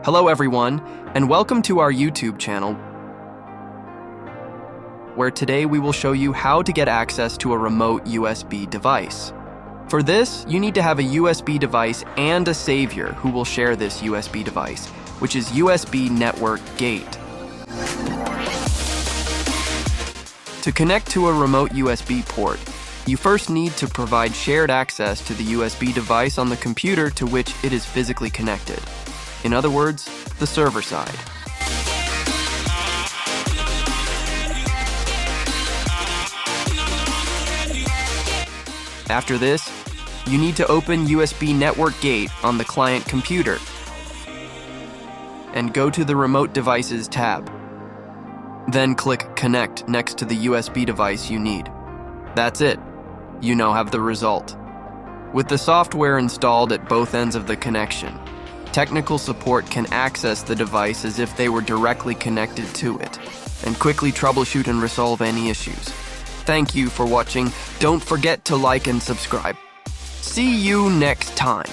Hello everyone, and welcome to our YouTube channel, where today we will show you how to get access to a remote USB device. For this, you need to have a USB device and a savior who will share this USB device, which is USB Network Gate. To connect to a remote USB port, you first need to provide shared access to the USB device on the computer to which it is physically connected. In other words, the server side. After this, you need to open USB Network Gate on the client computer and go to the Remote Devices tab. Then click Connect next to the USB device you need. That's it. You now have the result. With the software installed at both ends of the connection, technical support can access the device as if they were directly connected to it and quickly troubleshoot and resolve any issues. Thank you for watching. Don't forget to like and subscribe. See you next time.